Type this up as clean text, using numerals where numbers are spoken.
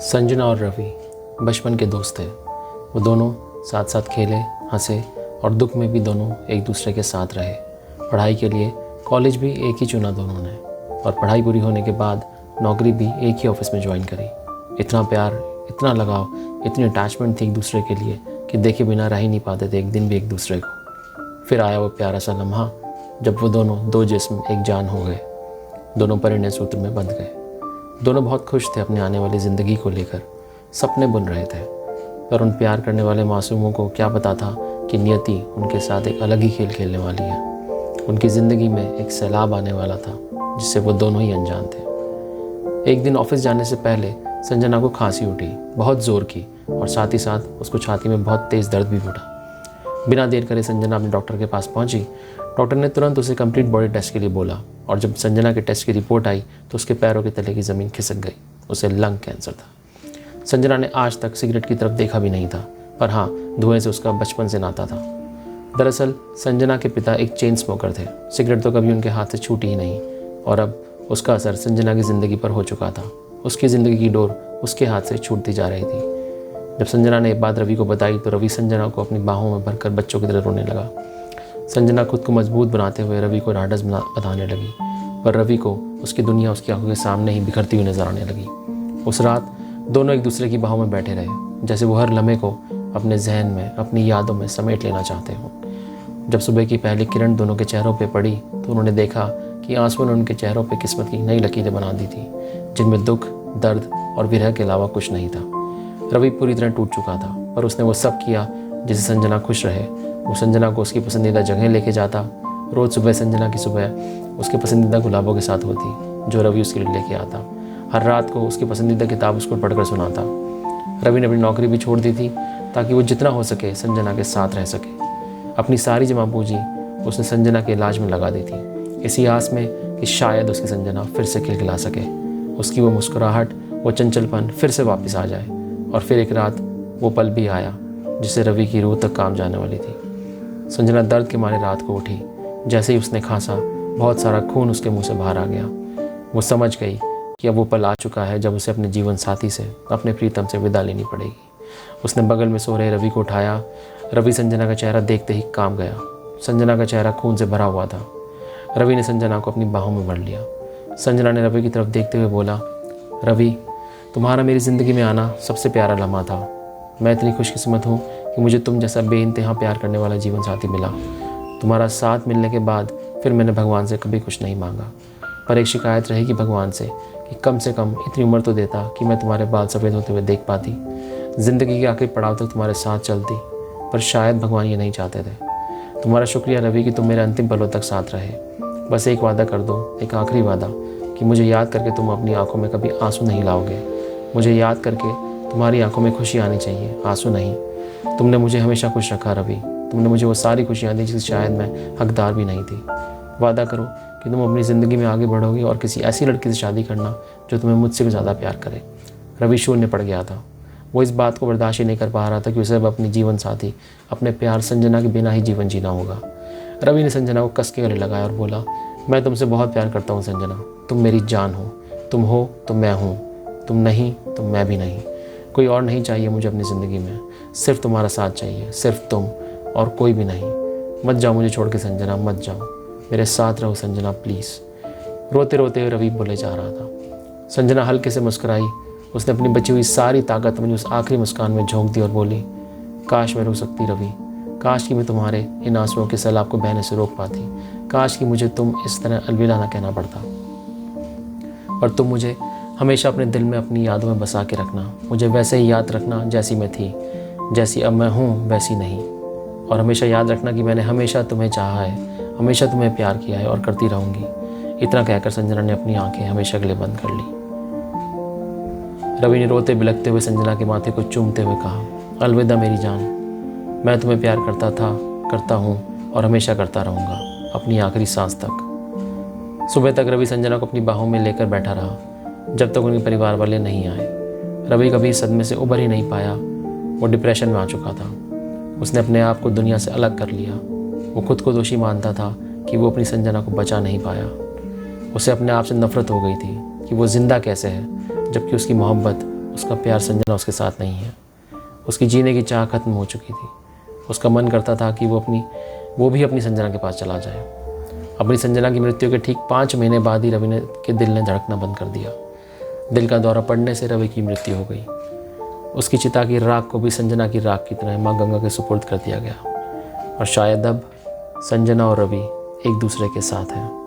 संजना और रवि बचपन के दोस्त थे। वो दोनों साथ साथ खेले, हंसे और दुख में भी दोनों एक दूसरे के साथ रहे। पढ़ाई के लिए कॉलेज भी एक ही चुना दोनों ने, और पढ़ाई पूरी होने के बाद नौकरी भी एक ही ऑफिस में ज्वाइन करी। इतना प्यार, इतना लगाव, इतनी अटैचमेंट थी एक दूसरे के लिए कि देखे बिना रह ही नहीं पाते थे एक दिन भी एक दूसरे को। फिर आया वो प्यारा सा लम्हा जब वो दोनों दो जिस्म एक जान हो गए। दोनों परिणय सूत्र में बंध गए। दोनों बहुत खुश थे अपने आने वाली ज़िंदगी को लेकर, सपने बुन रहे थे। पर उन प्यार करने वाले मासूमों को क्या पता था कि नियति उनके साथ एक अलग ही खेल खेलने वाली है। उनकी ज़िंदगी में एक सैलाब आने वाला था जिससे वो दोनों ही अनजान थे। एक दिन ऑफिस जाने से पहले संजना को खांसी उठी, बहुत ज़ोर की, और साथ ही साथ उसको छाती में बहुत तेज़ दर्द भी उठा। बिना देर करे संजना अपने डॉक्टर के पास पहुंची। डॉक्टर ने तुरंत उसे कंप्लीट बॉडी टेस्ट के लिए बोला, और जब संजना के टेस्ट की रिपोर्ट आई तो उसके पैरों के तले की ज़मीन खिसक गई। उसे लंग कैंसर था। संजना ने आज तक सिगरेट की तरफ देखा भी नहीं था, पर हाँ, धुएं से उसका बचपन से नाता था। दरअसल संजना के पिता एक चेन स्मोकर थे। सिगरेट तो कभी उनके हाथ से छूटी ही नहीं, और अब उसका असर संजना की ज़िंदगी पर हो चुका था। उसकी ज़िंदगी की डोर उसके हाथ से छूटती जा रही थी। जब संजना ने ये बात रवि को बताई तो रवि संजना को अपनी बाहों में भरकर बच्चों की तरह रोने लगा। संजना खुद को मजबूत बनाते हुए रवि को ढांढस बंधाने लगी, पर रवि को उसकी दुनिया उसकी आंखों के सामने ही बिखरती हुई नजर आने लगी। उस रात दोनों एक दूसरे की बाहों में बैठे रहे, जैसे वो हर लम्हे को अपने जहन में, अपनी यादों में समेट लेना चाहते हों। जब सुबह की पहली किरण दोनों के चेहरों पर पड़ी तो उन्होंने देखा कि आंसुओं ने उनके चेहरों पर किस्मत की नई लकीरें बना दी थी, जिनमें दुख, दर्द और विरह के अलावा कुछ नहीं था। रवि पूरी तरह टूट चुका था, पर उसने वो सब किया जिससे संजना खुश रहे। वो संजना को उसकी पसंदीदा जगह लेके जाता। रोज़ सुबह संजना की सुबह उसके पसंदीदा गुलाबों के साथ होती, जो रवि उसके लिए लेके आता। हर रात को उसकी पसंदीदा किताब उसको पढ़कर सुनाता। रवि ने अपनी नौकरी भी छोड़ दी थी ताकि वो जितना हो सके संजना के साथ रह सके। अपनी सारी जमा पूंजी उसने संजना के इलाज में लगा दी थी, इसी आस में कि शायद उसकी संजना फिर से खिलखिला सके, उसकी वो मुस्कुराहट, वो चंचलपन फिर से वापस आ जाए। और फिर एक रात वो पल भी आया जिससे रवि की रूह तक काम जाने वाली थी। संजना दर्द के मारे रात को उठी। जैसे ही उसने खांसा, बहुत सारा खून उसके मुंह से बाहर आ गया। वो समझ गई कि अब वो पल आ चुका है जब उसे अपने जीवन साथी से, अपने प्रीतम से विदा लेनी पड़ेगी। उसने बगल में सो रहे रवि को उठाया। रवि संजना का चेहरा देखते ही कांप गया। संजना का चेहरा खून से भरा हुआ था। रवि ने संजना को अपनी बाहों में भर लिया। संजना ने रवि की तरफ देखते हुए बोला, रवि, तुम्हारा मेरी ज़िंदगी में आना सबसे प्यारा लम्हा था। मैं इतनी खुशकिस्मत हूँ कि मुझे तुम जैसा बेइंतहा प्यार करने वाला जीवन साथी मिला। तुम्हारा साथ मिलने के बाद फिर मैंने भगवान से कभी कुछ नहीं मांगा, पर एक शिकायत रहेगी भगवान से कम इतनी उम्र तो देता कि मैं तुम्हारे बाल सफ़ेद होते हुए देख पाती, ज़िंदगी के आखिरी पड़ाव तक तुम्हारे साथ चलती। पर शायद भगवान ये नहीं चाहते थे। तुम्हारा शुक्रिया रवि कि तुम मेरे अंतिम पलों तक साथ रहे। बस एक वादा कर दो, एक आखिरी वादा, कि मुझे याद करके तुम अपनी आंखों में कभी आंसू नहीं लाओगे। मुझे याद करके तुम्हारी आंखों में खुशी आनी चाहिए, आंसू नहीं। तुमने मुझे हमेशा खुश रखा रवि। तुमने मुझे वो सारी खुशियाँ दी जिसकी शायद मैं हकदार भी नहीं थी। वादा करो कि तुम अपनी ज़िंदगी में आगे बढ़ोगे और किसी ऐसी लड़की से शादी करना जो तुम्हें मुझसे भी ज़्यादा प्यार करे। रवि शून्य पड़ गया था। वो इस बात को बर्दाश्त ही नहीं कर पा रहा था कि उसे अब अपनी जीवन साथी, अपने प्यार संजना के बिना ही जीवन जीना होगा। रवि ने संजना को कस के गले लगाया और बोला, मैं तुमसे बहुत प्यार करता हूँ संजना। तुम मेरी जान हो। तुम हो तो मैं हूँ, तुम नहीं तो मैं भी नहीं। कोई और नहीं चाहिए मुझे अपनी ज़िंदगी में, सिर्फ तुम्हारा साथ चाहिए, सिर्फ तुम और कोई भी नहीं। मत जाओ मुझे छोड़ के संजना, मत जाओ, मेरे साथ रहो संजना प्लीज़। रोते रोते रवि बोले जा रहा था। संजना हल्के से मुस्कुराई। उसने अपनी बची हुई सारी ताकत अपनी उस आखिरी मुस्कान में झोंक दी और बोली, काश मैं रुक सकती रवि, काश कि मैं तुम्हारे इन आंसुओं के सैलाब को बहने से रोक पाती, काश कि मुझे तुम इस तरह अलविदा ना कहना पड़ता। पर तुम मुझे हमेशा अपने दिल में अपनी यादों में बसा के रखना, मुझे वैसे ही याद रखना जैसी मैं थी, जैसी अब मैं हूँ वैसी नहीं। और हमेशा याद रखना कि मैंने हमेशा तुम्हें चाहा है, हमेशा तुम्हें प्यार किया है और करती रहूँगी। इतना कहकर संजना ने अपनी आंखें हमेशा के लिए बंद कर ली। रवि ने रोते बिलखते हुए संजना के माथे को चूमते हुए कहा, अलविदा मेरी जान, मैं तुम्हें प्यार करता था, करता हूँ और हमेशा करता रहूँगा, अपनी आखिरी सांस तक। सुबह तक रवि संजना को अपनी बाहों में लेकर बैठा रहा, जब तक उनके परिवार वाले नहीं आए। रवि कभी इस सदमे से उभर ही नहीं पाया। वो डिप्रेशन में आ चुका था। उसने अपने आप को दुनिया से अलग कर लिया। वो खुद को दोषी मानता था कि वो अपनी संजना को बचा नहीं पाया। उसे अपने आप से नफरत हो गई थी कि वो ज़िंदा कैसे है, जबकि उसकी मोहब्बत, उसका प्यार संजना उसके साथ नहीं है। उसकी जीने की चाह खत्म हो चुकी थी। उसका मन करता था कि वो भी अपनी संजना के पास चला जाए। अपनी संजना की मृत्यु के ठीक 5 महीने बाद ही रवि के दिल ने धड़कना बंद कर दिया। दिल का दौरा पड़ने से रवि की मृत्यु हो गई। उसकी चिता की राख को भी संजना की राख की तरह माँ गंगा के सुपुर्द कर दिया गया। और शायद अब संजना और रवि एक दूसरे के साथ हैं।